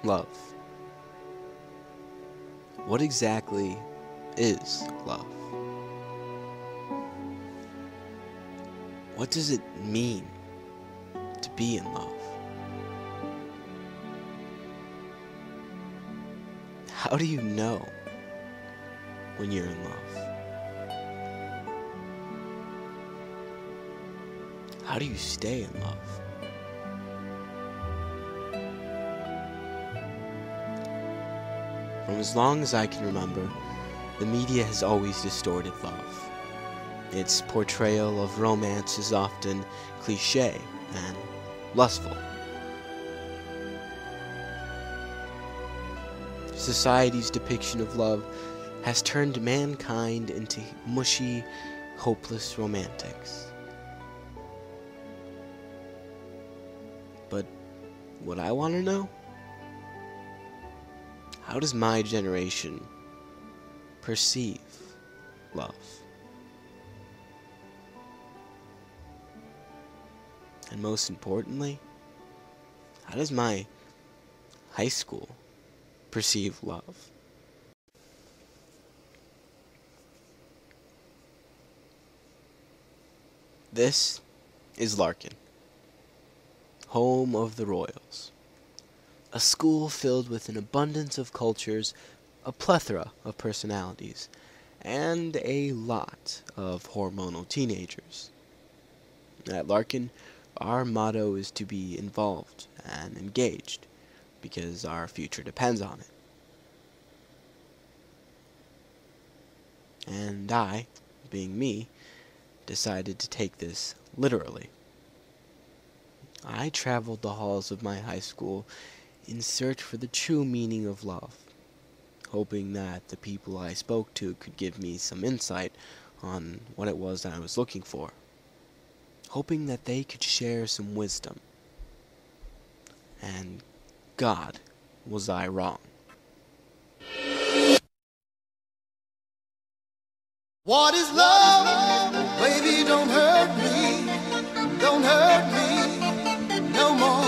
love. What exactly is love? What does it mean to be in love? How do you know when you're in love? How do you stay in love? From as long as I can remember, the media has always distorted love. Its portrayal of romance is often cliché and lustful. Society's depiction of love has turned mankind into mushy, hopeless romantics. But what I want to know? How does my generation perceive love? And most importantly, how does my high school perceive love? This is Larkin, home of the Royals. A school filled with an abundance of cultures, a plethora of personalities, and a lot of hormonal teenagers. At Larkin, our motto is to be involved and engaged, because our future depends on it. And I, being me, decided to take this literally. I traveled the halls of my high school in search for the true meaning of love, hoping that the people I spoke to could give me some insight on what it was that I was looking for, hoping that they could share some wisdom. And God, was I wrong. What is love? Baby, don't hurt me. Don't hurt me no more.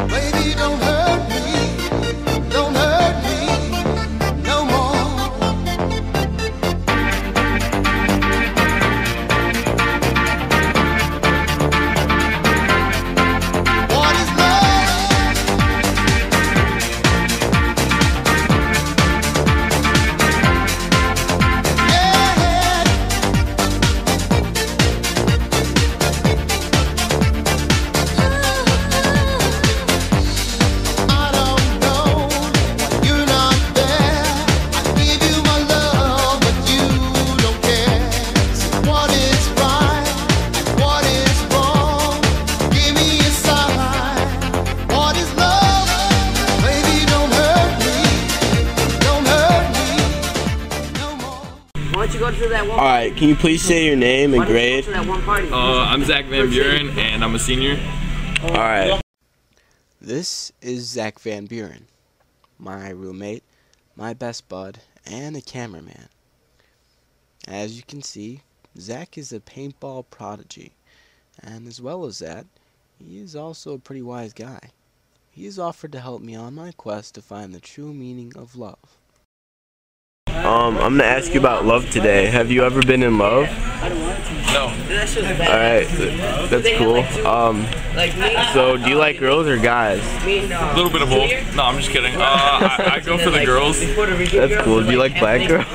Baby, don't hurt me. Don't hurt me no more. What is love? Yeah. I don't know why you're not there. I give you my love, but you don't care. So what is right and what is wrong? Give me a sign. What is love? Baby, don't hurt me. Don't hurt me no more. Why don't you go to that one? Alright, can you please say your name and grade? To that one party. I'm Zach Van Buren, and I'm a senior. Alright. This is Zach Van Buren, my roommate, my best bud, and a cameraman. As you can see, Zach is a paintball prodigy, and as well as that, he is also a pretty wise guy. He has offered to help me on my quest to find the true meaning of love. I'm gonna ask you about love today. Have you ever been in love? No. Alright, that's cool. So do you like girls or guys? A little bit of both. No, I'm just kidding. I go for the girls. That's cool. Do you like black girls?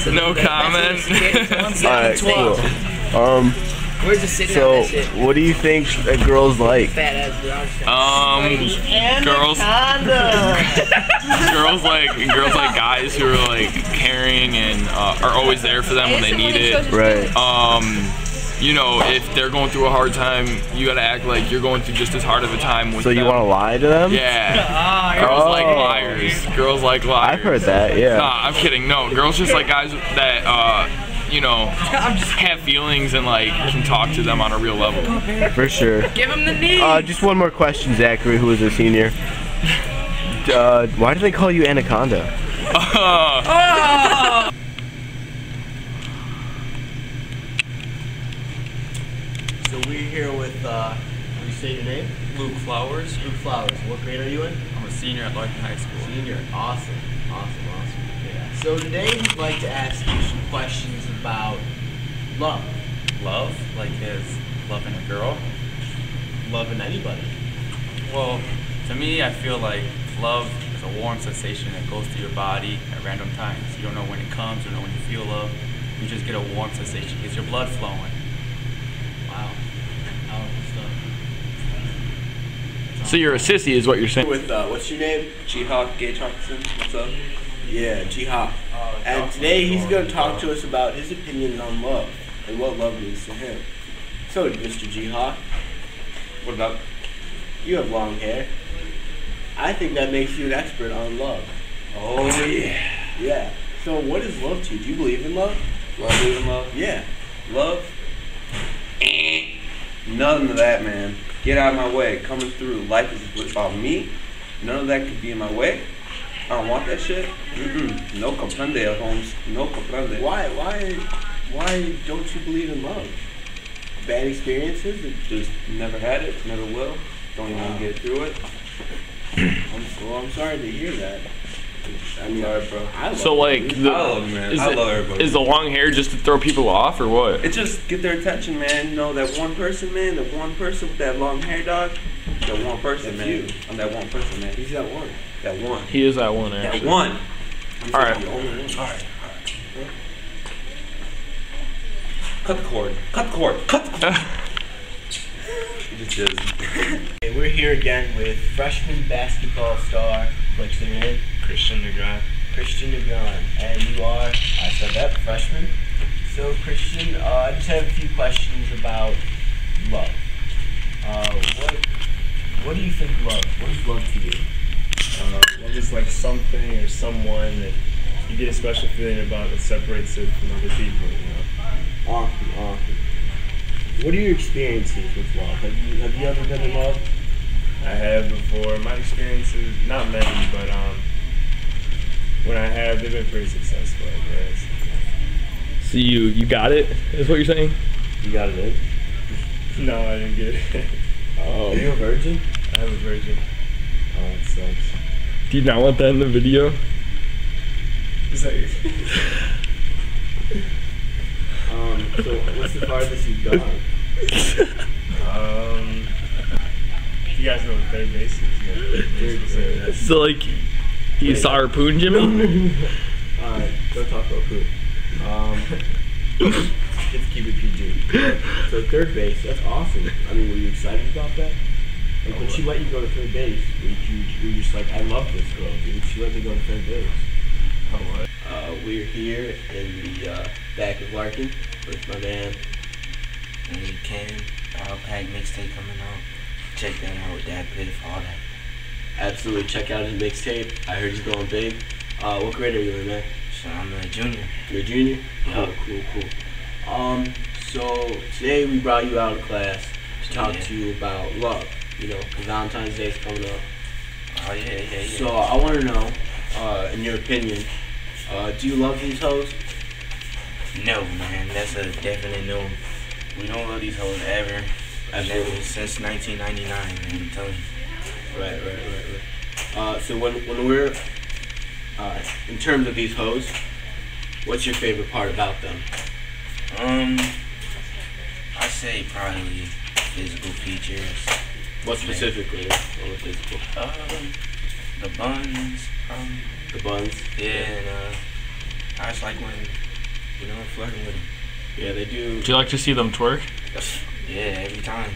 No comment. Alright, cool. We're just sitting So, on that shit. what do you think that girls like? Fat ass Dorantez. Girls like guys who are like caring and are always there for them when they need it. Right. You know, if they're going through a hard time, you gotta act like you're going through just as hard of a time with So you them. want to lie to them? Yeah. Girls like liars. Girls like liars. I've heard that, yeah. Nah, I'm kidding. No, girls just like guys that you know, have feelings and like can talk to them on a real level. For sure. Give him the knee. Just one more question, Zachary, who is a senior. Why do they call you Anaconda? Oh! So we're here with, can you say your name? Luke Flowers. Luke Flowers. What grade are you in? I'm a senior at Larkin High School. Senior. Awesome. Yeah. So today we'd like to ask you some questions about love. Love, like is loving a girl. Loving anybody. Well, to me, I feel like love is a warm sensation that goes through your body at random times. You don't know when it comes, you don't know when you feel love. You just get a warm sensation. It's your blood flowing. Wow. Powerful stuff. So you're a sissy, is what you're saying. With, what's your name? G-Hawk, Gage Hawkinson, what's up? Yeah, G-Hawk. And today he's going to talk to us about his opinions on love and what love means to him. So, Mr. G-Hawk, What up? you have long hair. I think that makes you an expert on love. Oh yeah. Yeah. So what is love to you? Do you believe in love? Do I believe in love? Yeah. Love? None of that, man. Get out of my way. Coming through. Life is about me. None of that could be in my way. I don't want that shit. No comprende, Holmes. No comprende. Why don't you believe in love? Bad experiences? Just never had it. Never will. Don't even get through it. I'm sorry to hear that. I mean, Sorry, bro. I love So like, you. the, I love you, man. is, I it- love everybody. is the long hair just to throw people off or what? It just get their attention, man. You know, that one person, man. That one person with that long hair, dog. That one person, That's man. you. I'm that one person, man. He's that one. That one. He is that one, That actually. one. He's All like right. the only one. Alright. Cut the cord. Cut the cord. Cut the cord. He just did. Okay, we're here again with freshman basketball star. What's your name? Christian Negron. Christian Negron. And you are, I said that, freshman. So Christian, I just have a few questions about love. What do you think love? What is love to you? Love is like something or someone that you get a special feeling about that separates it from other people, you know. Awesome. What are your experiences with love? Have you ever been in love? I have before. My experiences, not many, but when I have, they've been pretty successful, I guess. So you got it, is what you're saying? You got it in? No, I didn't get it. Are you a virgin? I'm a virgin. Oh, it sucks. Do you not want that in the video? It's like, So what's the farthest you've gone? you guys know what third base is. Yeah. So like, you saw her poon, Jimmy? Alright, don't talk about poop. Let's keep it PG. So third base, that's awesome. I mean, were you excited about that? Like when she let you go to third base, were you just like, I love this girl, dude. She let me go to third base. Oh, what? We're here in the back of Larkin with my man. When you can, Power Pack mixtape coming out. Check that out with that Piff, all that. Absolutely, check out his mixtape. I heard he's going big. What grade are you in, man? So I'm a junior. You're a junior? Yeah. Cool. So today we brought you out of class to talk to you about love. You know, because Valentine's Day is coming up. Oh yeah. So I want to know, in your opinion, do you love these hoes? No, man, that's a definite no. We don't love these hoes ever. Absolutely. Never since 1999, man, I'm telling you. Right. So when we're, in terms of these hoes, what's your favorite part about them? I say probably physical features. What specifically? What physical? The buns, The buns? yeah, and I just like when, flirting with them. Yeah, they do. Do you like to see them twerk? Yeah, every time.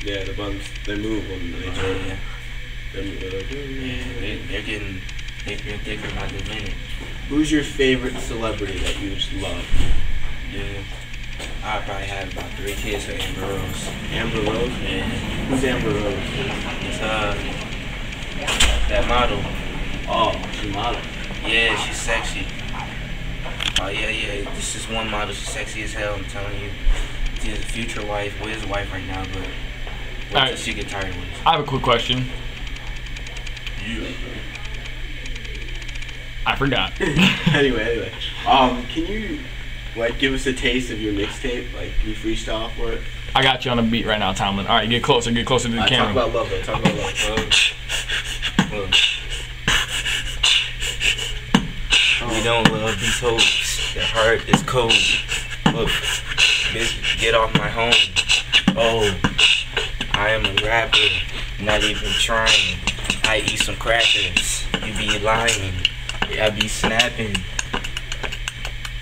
Yeah, the buns, they move when they turn. Yeah. They're like, They're getting thicker and thicker by the minute. Who's your favorite celebrity that you just love? Yeah. I probably have about 3 kids with Amber Rose. Amber Rose? Yeah. Who's Amber Rose? It's that model. Oh, she's a model. Yeah, she's sexy. Oh yeah. This is one model. She's sexy as hell. I'm telling you. She's a future wife. Well, his wife right now, but wait till Alright. she get tired with it. I have a quick question. I forgot. Anyway, can you like give us a taste of your mixtape? Like, can you freestyle for it? I got you on a beat right now, Tomlin. All right, get closer to the camera. Talk about love, though. Talk about love. We don't love these hoes. Their heart is cold. Look, bitch, get off my home. Oh, I am a rapper, not even trying. I eat some crackers. You be lying. I be snapping.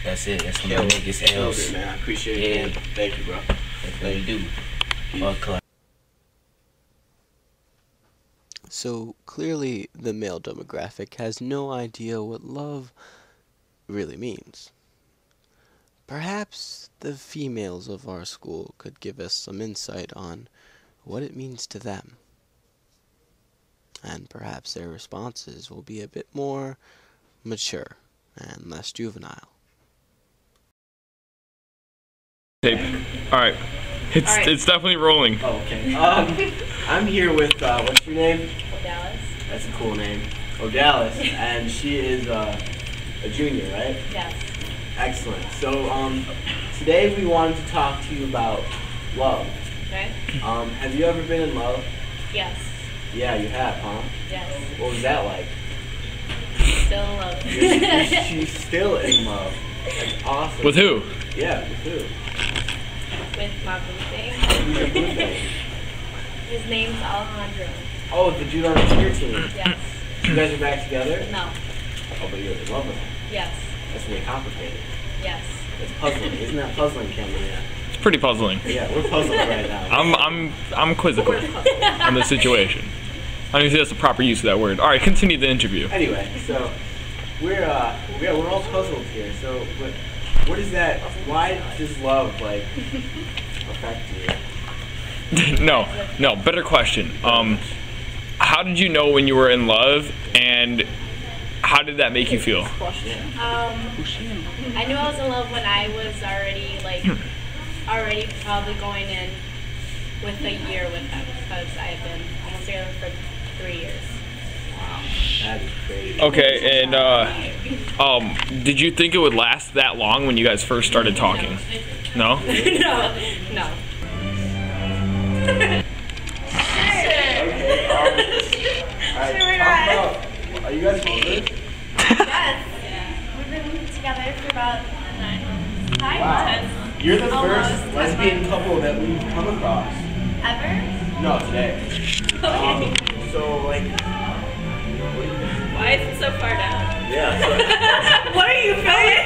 That's it. That's what my niggas else. Man, I appreciate it. Man. Thank you, bro. That's what you do. Fuck. So clearly the male demographic has no idea what love really means. Perhaps the females of our school could give us some insight on what it means to them. And perhaps their responses will be a bit more mature and less juvenile. Tape. All right. It's definitely rolling. Oh, okay. I'm here with, what's your name? Dallas. That's a cool name. Dallas, and she is a junior, right? Yes. Excellent. So, today we wanted to talk to you about love. Okay. Have you ever been in love? Yes. Yeah, you have, huh? Yes. What was that like? Still in love. She's still in love. That's awesome. With who? Yeah, with who? With my boo thing. Who's your boo thing? His name's Alejandro. Oh, the dude on the cheer team. Yes. You guys are back together? No. Oh, but you're in love with him. Yes. That's really complicated. Yes. It's puzzling. Isn't that puzzling, Cameron? Yeah. It's pretty puzzling. Yeah, we're puzzled right now. I'm quizzical on the situation. I don't even think that's the proper use of that word. All right, continue the interview. Anyway, so we're all puzzled here. So what is that? Why does love like affect you? No, better question. How did you know when you were in love, and how did that make you feel? I knew I was in love when I was already probably going in with a year with him, because I had been almost together for 3 years. Wow, that is crazy. Okay, and did you think it would last that long when you guys first started talking? No? No. Alright, are you guys holders? Yes. We've been together for about 9 Wow. You're the first lesbian couple that we've come across. Ever? No, today. Okay. So, like... Why is it so far down? Yeah. So, What are you filming?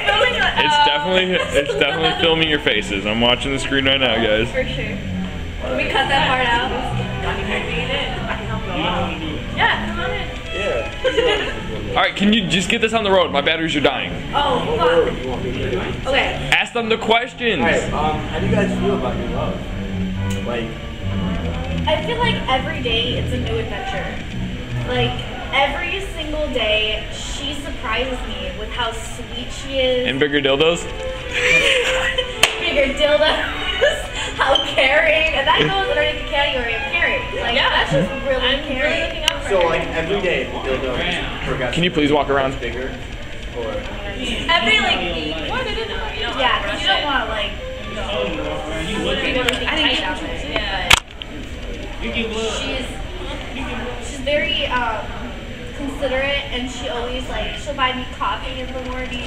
It's definitely filming your faces. I'm watching the screen right now, guys. For sure. Can we cut that part out? I can help you out. Yeah, come on in. yeah. All right, can you just get this on the road? My batteries are dying. Oh, hold on. You want me to do it? Okay. Ask them the questions. Alright, how do you guys feel about your love? Like... I feel like every day it's a new adventure. Like, every single day, she surprises me with how sweet she is. And bigger dildos? Bigger dildos, how caring, and that goes underneath the category of caring. Like, that's just really caring. So, like, every day, the dildo Can you please walk around? bigger? Or... Every, like, yeah, because you don't want to, like, I think out there. Yeah. She's very, considerate, and she always, like, she'll buy me coffee in the morning.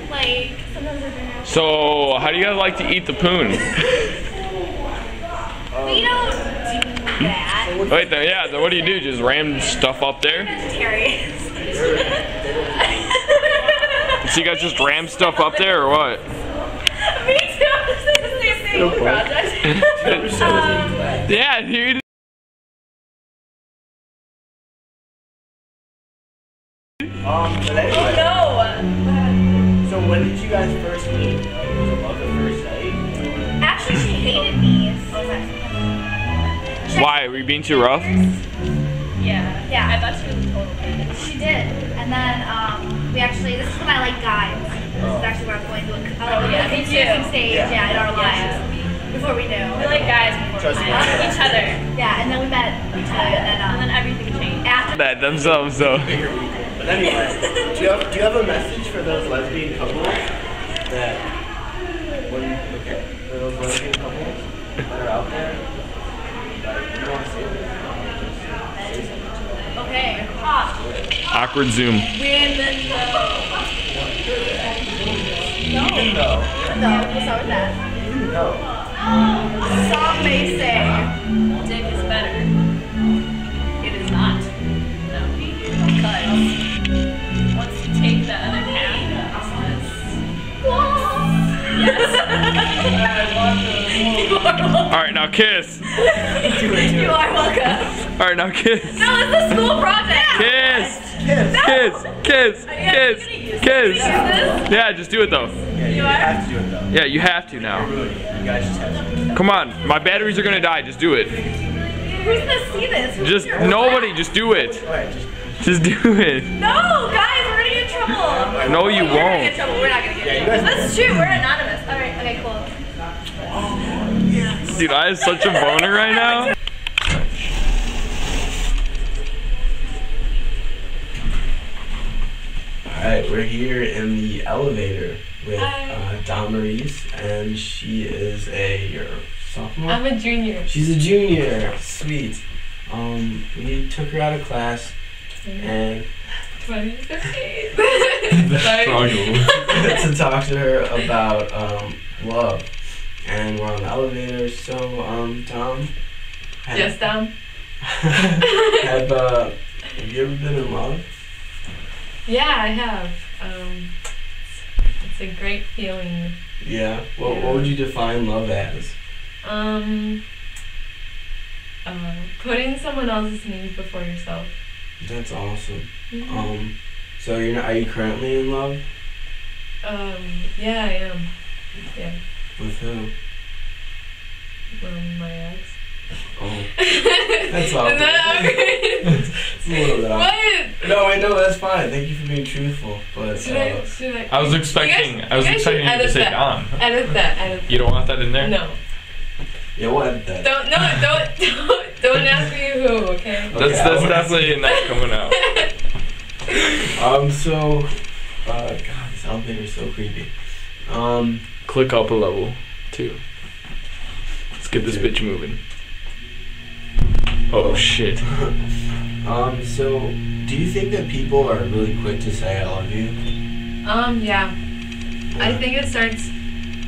Like, sometimes I bring her. So, how do you guys like to eat the poon? We don't do that. Wait, then what do you do? Just ram stuff up there? Vegetarians. So you guys just ram stuff up there, or what? Me too. This is the same thing project. Yeah, dude. But anyway. No. So when did you guys first meet? Was it love at first sight? Actually, she hated me so much. Why? Were you being too rough? Yeah. Yeah. I thought she was a total bitch. She did. And then, this is when I like guys. This is actually where I'm going to a confusing stage, in our lives. Before we knew. We like guys before we met each other. Yeah, and then we met each other, and then everything changed. After That themselves, though. But anyway, do you have a message for those lesbian couples? that when okay, for those lesbian couples that are out there, like you want to say something. Okay. Hot. Awkward Zoom. Win. No. No. No. What's up with that? No. Some may say dick is better. It is not. No. Because once you take the other half, yes. Alright, now kiss. You are welcome. Alright, now kiss. No, it's a school project. Kiss. Kiss. Kiss. Kiss. Kiss. Kiss. Yeah, just do it though. Yeah, you have to do it though. Yeah, you have to now. Really, you guys just have to. Come on, my batteries are gonna die. Just do it. Who's gonna see this? Just nobody. Just do it. Alright, Just do it. No, guys, we're gonna get in trouble. No, you We're gonna won't. get in trouble. We're not gonna get in trouble. That's true. We're anonymous. All right. Okay. Cool. Dude, I have such a boner right now. Alright, we're here in the elevator with Damaris, and she is you're a sophomore? I'm a junior. She's a junior. Sweet. We took her out of class, and 2015. to talk to her about love. And we're on the elevator, so Tom. Yes, Tom. Have you ever been in love? Yeah, I have. It's a great feeling. Yeah. What would you define love as? Putting someone else's needs before yourself. That's awesome. Mm-hmm. So are you currently in love? Yeah, I am. Yeah. With who? My ex. Oh. That's awkward. Is that awkward? It's a little bit awkward. What? No, I know, that's fine. Thank you for being truthful. But Should I? I was expecting you to say Don. Edit that. You don't want that in there? No. Yeah, we'll edit that. Don't ask me who, okay? That's definitely not coming out. God, this elevator is so creepy. Click up a level, too. Let's get this bitch moving. Oh shit. So do you think that people are really quick to say I love you? Yeah. I think it starts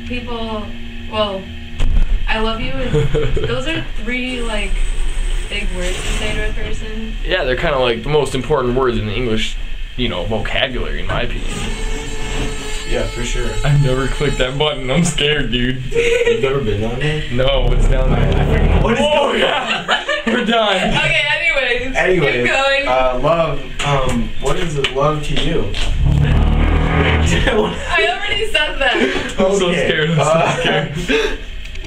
people, well, I love you, and those are 3, like, big words to say to a person. Yeah, they're kind of like the most important words in the English, vocabulary, in my opinion. Yeah, for sure. I've never clicked that button. I'm scared, dude. You've never been down there? No, what's down there? What is going on? We're done. Okay, anyways. Keep going. Love, what is love to you? I already said that. I'm so scared.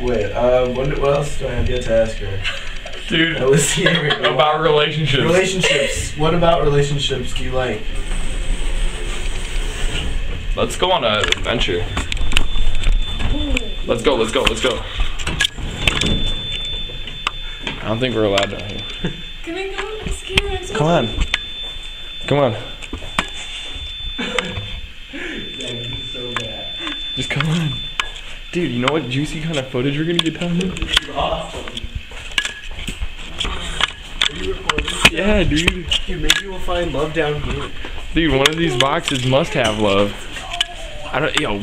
Wait, what else do I have yet to ask her? Dude, let's see here. About relationships. Relationships. What about relationships do you like? Let's go on an adventure. Let's go. I don't think we're allowed down here. Can I go? I'm scared. Come on. So bad. Just come on. Dude, you know what juicy kind of footage we're gonna get down here? Awesome. Are you recording? Yeah, dude. Dude, maybe we'll find love down here. Dude, one of these boxes must have love.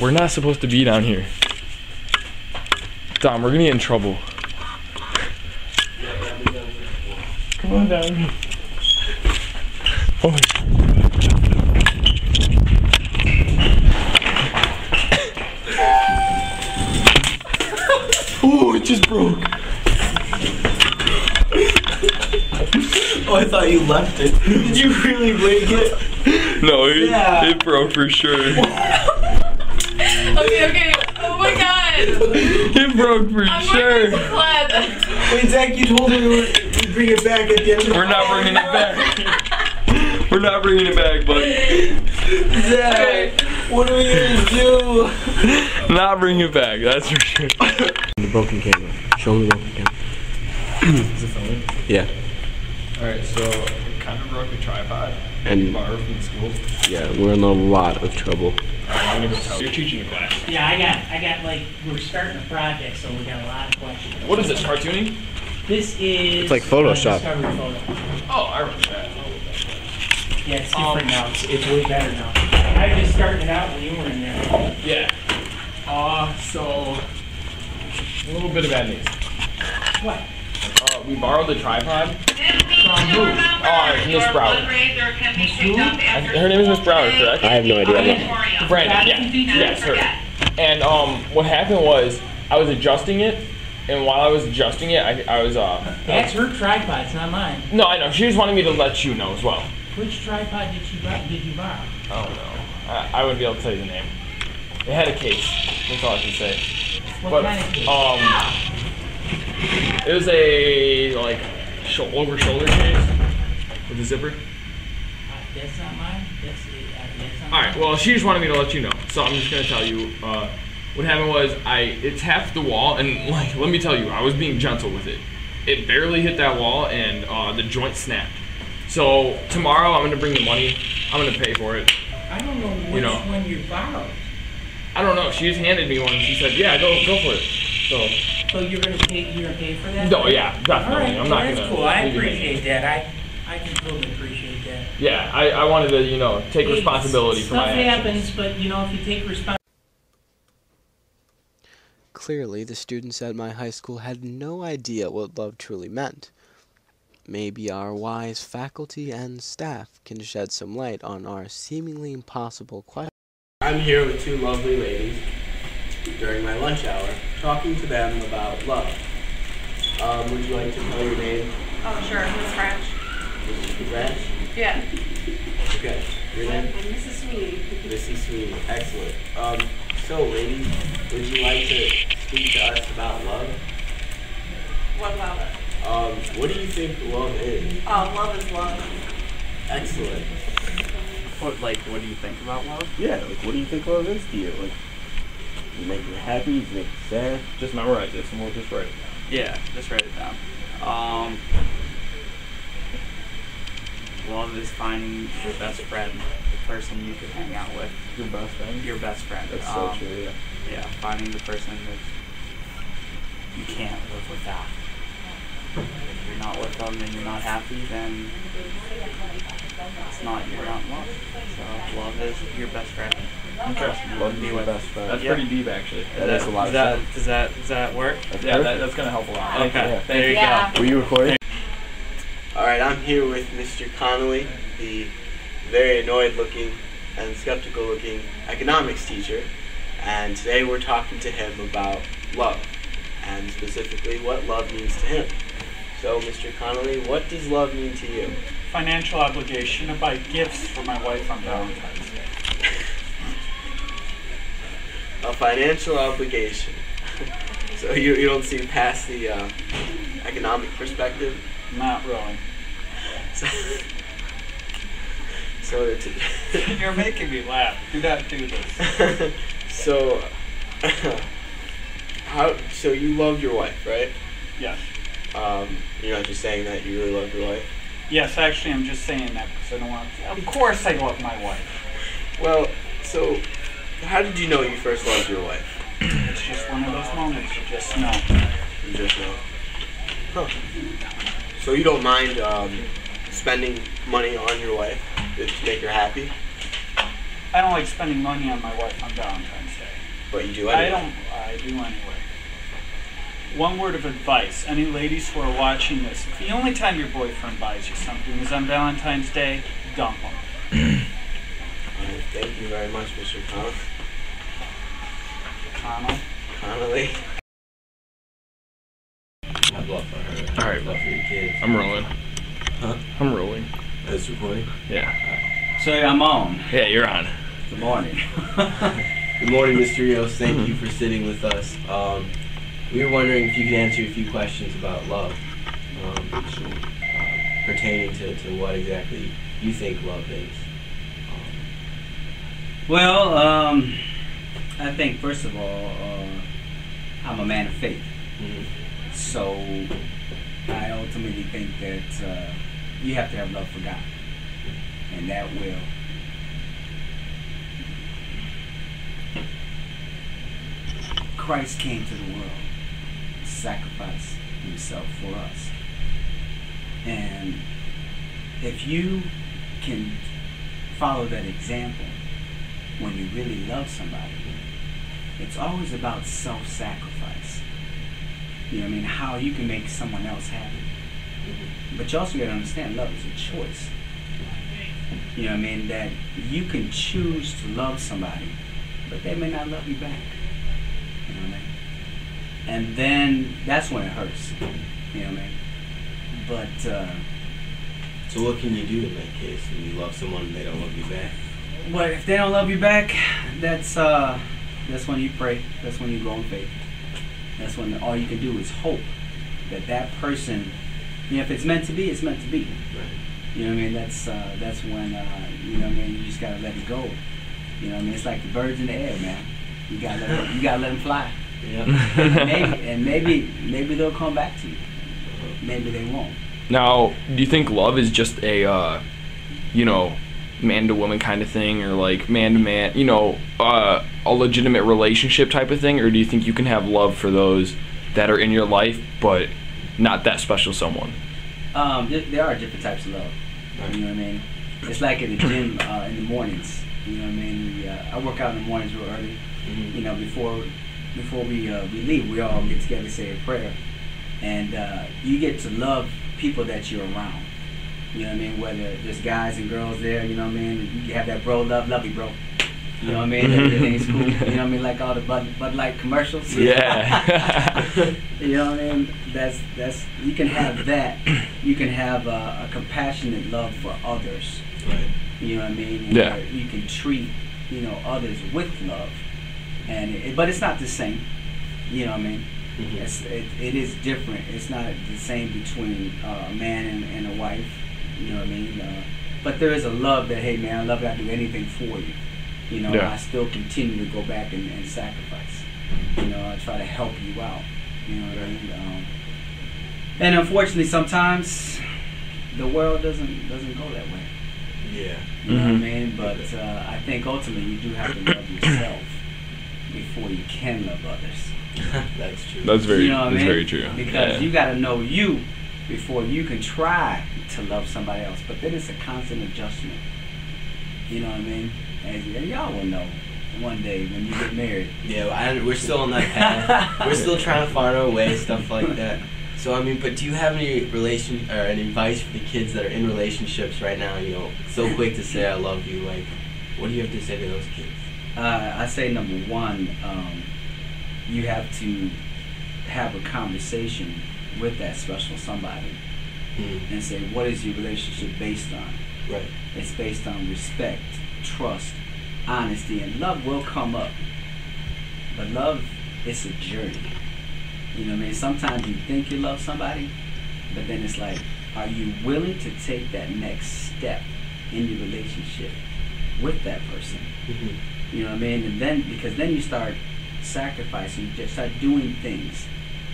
We're not supposed to be down here. Dom, we're gonna get in trouble. Come on down here. Oh. Oh, it just broke. Oh, I thought you left it. Did you really break it? No, it broke for sure. Okay. Oh my god. It broke for sure. Wait, Zach, you told me we'd bring it back at the end of the We're not bringing it back. We're not bringing it back, buddy. Zach, what are we gonna do? Not bring it back, that's for sure. The broken camera. Show me the broken camera. Is it phone? Yeah. Alright, so it kind of broke the tripod. And Bar from school. yeah, we're in a lot of trouble. I'm gonna go tell you. You're teaching a class. Yeah, I got like, we're starting a project, so we got a lot of questions. What is this, cartooning? This is... It's like Photoshop. Discovery photo. Oh, I remember that. Yeah, it's different now. It's way better now. I just started it out when you were in there. Yeah. So a little bit of bad news. What? We borrowed the tripod. From who? Miss Browder. Miss who? Her name is Miss Browder, correct? I have no idea. Brandon, yeah. Yes, her. And what happened was I was adjusting it, and while I was adjusting it, I was That's her tripod, it's not mine. No, I know. She just wanted me to let you know as well. Which tripod did you borrow? I don't know. I wouldn't be able to tell you the name. It had a case. That's all I can say. What kind of case? It was a like over shoulder case with a zipper. That's not mine. That's not All right. Well, she just wanted me to let you know, so I'm just gonna tell you. What happened was it tapped the wall, and like let me tell you, I was being gentle with it. It barely hit that wall, and the joint snapped. So tomorrow I'm gonna bring the money. I'm gonna pay for it. I don't know which one you borrowed. I don't know. She just handed me one. And she said, "Yeah, go for it." So you're gonna pay for that? No, yeah, definitely. All right, I'm not that's gonna. cool. I leave you appreciate hanging. that. I can totally appreciate that. Yeah, I wanted to take responsibility for my actions. Stuff happens, but if you take responsibility. Clearly, the students at my high school had no idea what love truly meant. Maybe our wise faculty and staff can shed some light on our seemingly impossible question. I'm here with two lovely ladies during my lunch hour, talking to them about love. Would you like to tell your name? Oh, sure. Miss French. Mrs. French? Yeah. Okay. Your name? I'm Mrs. Sweeney. Missy Sweeney. Excellent. So, ladies, would you like to speak to us about love? What about it? What do you think love is? Oh, love is love. Excellent. What do you think about love? Yeah, what do you think love is to you? Does it make you happy? Does it make you sad? Just memorize this and we'll just write it. Yeah, just write it down. Love is finding your best friend, the person you could hang out with. Your best friend? Your best friend. That's so true, yeah. Yeah, finding the person that you can't live without. If you're not with them and you're not happy, then you're not in love. So love is your best friend. Okay. Love is your best friend. That's pretty deep, actually. That is a lot of sense. Does that work? That's gonna help a lot. Okay. Yeah. There you go. Were you recording? Alright, I'm here with Mr. Connolly, the very annoyed-looking and skeptical-looking economics teacher, and today we're talking to him about love, and specifically what love means to him. So, Mr. Connolly, what does love mean to you? Financial obligation to buy gifts for my wife on Valentine's Day. A financial obligation. So you don't see past the economic perspective? Not really. So You're making me laugh. Do not do this. So so you love your wife, right? Yes. You're not just saying that you really love your wife? Yes, actually, I'm just saying that because I don't want to. Of course, I love my wife. Well, so how did you know you first loved your wife? It's just one of those moments you just know. You just know. Huh. So you don't mind spending money on your wife to make her happy? I don't like spending money on my wife on Valentine's Day. But you do anyway. I do anyway. One word of advice, any ladies who are watching this, if the only time your boyfriend buys you something is on Valentine's Day, dump him. Thank you very much, Mr. Connolly. I have love for her. Alright. Love for your kids. I'm rolling. Huh? I'm rolling. That's recording? Yeah. So I'm on. Yeah, you're on. Good morning. Good morning, Mr. Rios. Thank you for sitting with us. We were wondering if you could answer a few questions about love, pertaining to what exactly you think love is. Well, I think first of all, I'm a man of faith. Mm-hmm. So I ultimately think that you have to have love for God. and that will Christ came to the world to sacrifice himself for us. And if you can follow that example when you really love somebody, it's always about self-sacrifice. You know what I mean? How you can make someone else happy. But you also got to understand love is a choice. You know what I mean? That you can choose to love somebody, but they may not love you back. You know what I mean? And then that's when it hurts. You know what I mean? But so what can you do in that case when you love someone and they don't love you back? well, if they don't love you back, that's when you pray. That's when you go in faith. That's when all you can do is hope that that person, you know, if it's meant to be, it's meant to be. Right. You know what I mean? That's when you know what I mean. You just gotta let it go. You know what I mean? It's like the birds in the air, man. You gotta let them fly. Yeah. maybe they'll come back to you. Maybe they won't. Now, do you think love is just a, you know, man to woman kind of thing, or like man to man, you know, a legitimate relationship type of thing, or do you think you can have love for those that are in your life, but not that special someone? There are different types of love. You know what I mean? It's like in the gym in the mornings. You know what I mean? I work out in the mornings real early. Mm-hmm. You know, before we leave, we all get together, say a prayer, and you get to love people that you're around. You know what I mean? Whether there's guys and girls there, you know what I mean? You have that bro love you, bro. You know what I mean? Everything's cool. You know what I mean? Like all the Bud Light commercials. Yeah. You know what I mean? That's you can have that. You can have a compassionate love for others. Right. You know what I mean? And Yeah. you can treat, you know, others with love, and but it's not the same. You know what I mean? Mm-hmm. It is different. It's not the same between a man and a wife. You know what I mean? But there is a love that, hey man, I love that. I'll do anything for you. You know, Yeah. I still continue to go back and sacrifice. You know, I try to help you out. You know what I mean? And unfortunately, sometimes the world doesn't go that way. Yeah. You know what I mean? But I think ultimately you do have to love yourself before you can love others. That's true. That's very, you know what I that's mean? very true. Because Yeah. you got to know you before you can try to love somebody else. But then it's a constant adjustment. You know what I mean? And y'all will know one day when you get married. Yeah, we're still on that path. We're still trying to find our way, stuff like that. So I mean, but do you have any any advice for the kids that are in relationships right now? You know, so quick to say I love you. Like, what do you have to say to those kids? I say number one, you have to have a conversation with that special somebody and say, what is your relationship based on? Right. It's based on respect, trust, honesty, and love will come up. But love is a journey. You know what I mean? Sometimes you think you love somebody, but then it's like, are you willing to take that next step in your relationship with that person? Mm-hmm. You know what I mean? And then, because then you start sacrificing, you just start doing things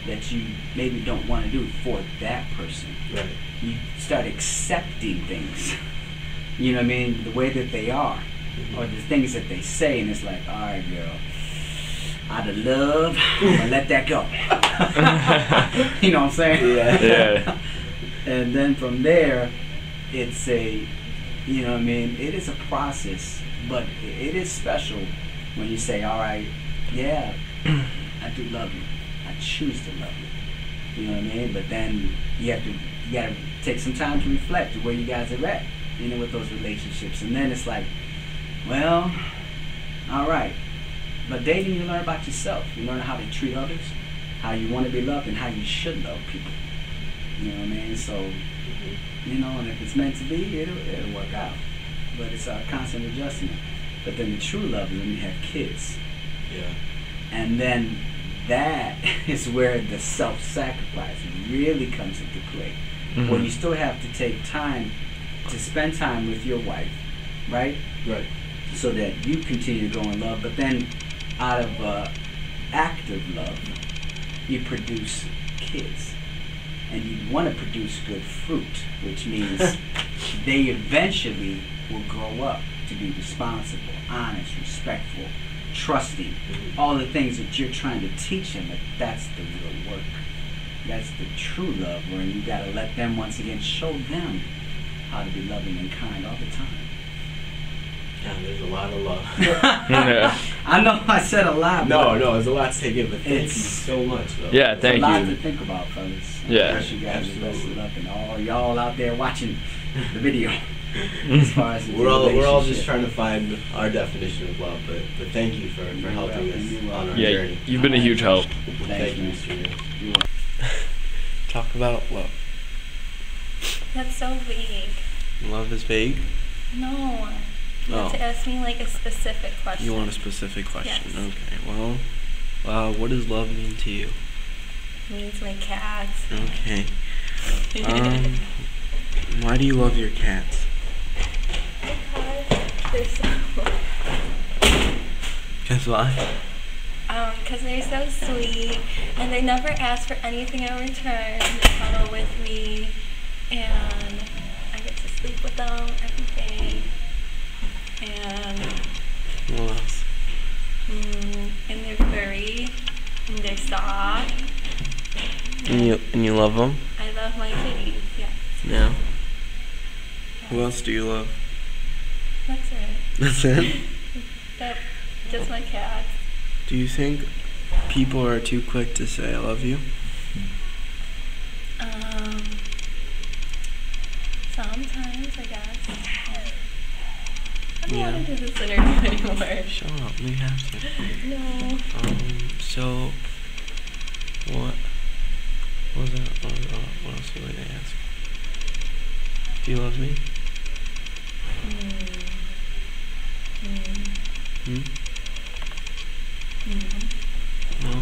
that you maybe don't want to do for that person. Right. You start accepting things, you know what I mean, the way that they are, or the things that they say, and it's like, all right, girl, out of love, I'm gonna let that go. You know what I'm saying? Yeah. And then from there, it's a, you know what I mean, it is a process, but it is special when you say, all right, yeah, I do love you. I choose to love you. You know what I mean? But then you gotta take some time to reflect to where you guys are at, you know, with those relationships. And then it's like, well, all right. But dating, you learn about yourself. You learn how to treat others, how you want to be loved, and how you should love people. You know what I mean? So, you know, and if it's meant to be, it'll work out. But it's a constant adjustment. But then the true love is when you have kids. Yeah. And then that is where the self-sacrifice really comes into play. Mm-hmm. Where you still have to take time to spend time with your wife, right? Right. So that you continue to go in love, but then out of active love, you produce kids. And you want to produce good fruit, which means they eventually will grow up to be responsible, honest, respectful, trusting, all the things that you're trying to teach them. That's the real work. That's the true love, where you got to let them once again show them how to be loving and kind all the time. Yeah, there's a lot of love. I know I said a lot. No, there's a lot to take in, but thank you so much, though. Yeah, thank you. There's a lot to think about, fellas. Yeah. I wish you guys the best of luck, and all y'all out there watching the video. As far as we're all just trying to find our definition of love, but thank you for helping us on our journey. You've been a huge help. Thank you, Mr. Talk about love. That's so vague. Love is vague? No. You have to ask me like a specific question. You want a specific question? Yes. Okay, well, what does love mean to you? It means my cats. Okay. Why do you love your cats? Because they're so... Guess why? Because they're so sweet, and they never ask for anything in return. They cuddle with me, and I get to sleep with them every day. And what else? And they're furry, and they're soft. And you love them? I love my kitties, yes. Yeah. Who else do you love? That's it. That's it? Yep, just my cats. Do you think people are too quick to say I love you? Sometimes, I guess. I don't want to do this interview anymore. Shut up, we have to. No. So, what was that? What else would I ask? Do you love me? No?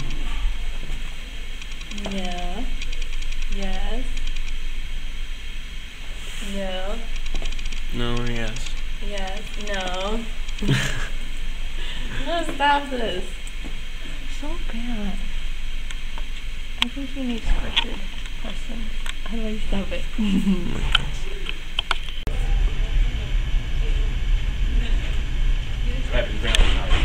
Yeah. Yes. No. No or yes? Yes. No. No, stop this. So bad. I think he needs scripted questions. How do I stop it? Happy Valentine's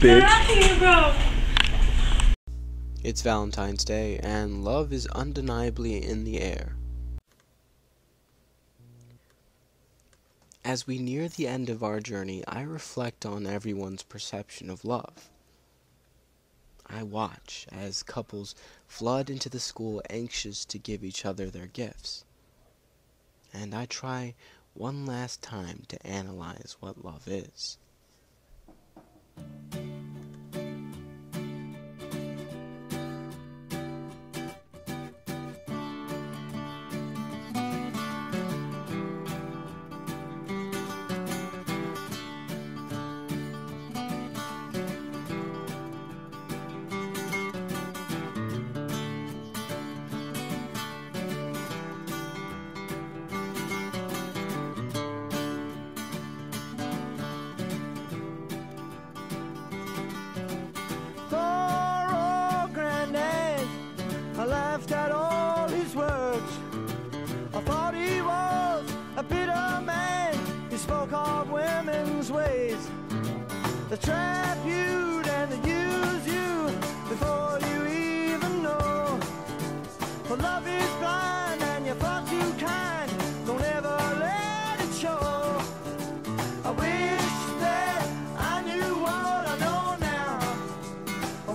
Day. Bro. It's Valentine's Day, and love is undeniably in the air. As we near the end of our journey, I reflect on everyone's perception of love. I watch as couples flood into the school anxious to give each other their gifts. And I try one last time to analyze what love is. I laughed at all his words. I thought he was a bitter man. He spoke of women's ways. They trap you and they use you before you even know. For love is blind and you're far too kind. Don't ever let it show. I wish that I knew what I know now.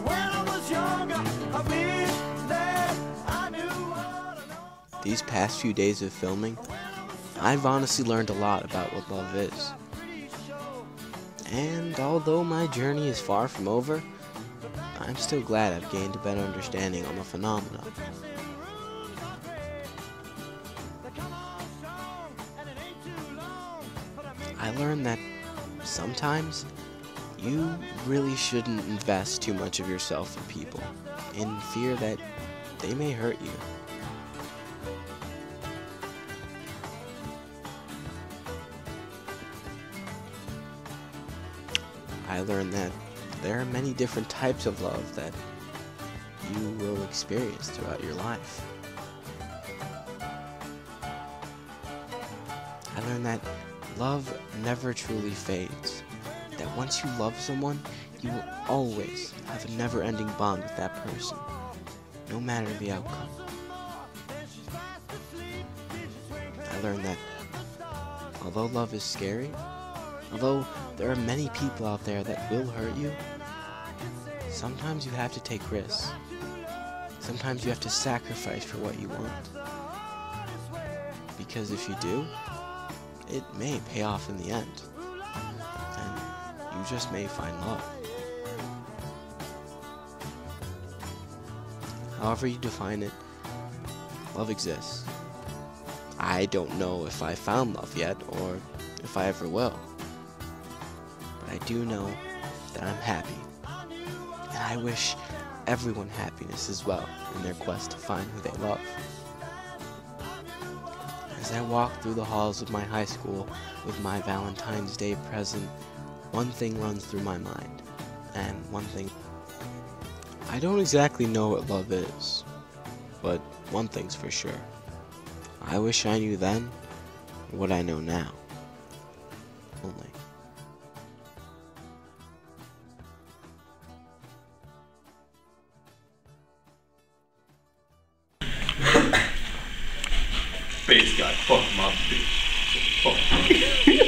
When I was younger, I wish that I knew what I know. These past few days of filming, I've honestly learned a lot about what love is. And although my journey is far from over, I'm still glad I've gained a better understanding on the phenomenon. I learned that sometimes you really shouldn't invest too much of yourself in people, in fear that they may hurt you. I learned that there are many different types of love that you will experience throughout your life. learned that love never truly fades. That once you love someone, you will always have a never-ending bond with that person, no matter the outcome. I learned that although love is scary, although there are many people out there that will hurt you, sometimes you have to take risks. Sometimes you have to sacrifice for what you want. Because if you do, it may pay off in the end. And you just may find love. However you define it, love exists. I don't know if I found love yet, or if I ever will. But I do know that I'm happy. And I wish everyone happiness as well in their quest to find who they love. As I walk through the halls of my high school with my Valentine's Day present, one thing runs through my mind, and one thing... I don't exactly know what love is, but one thing's for sure. I wish I knew then what I know now. Only. Bass guy, fuck my bitch. Fuck.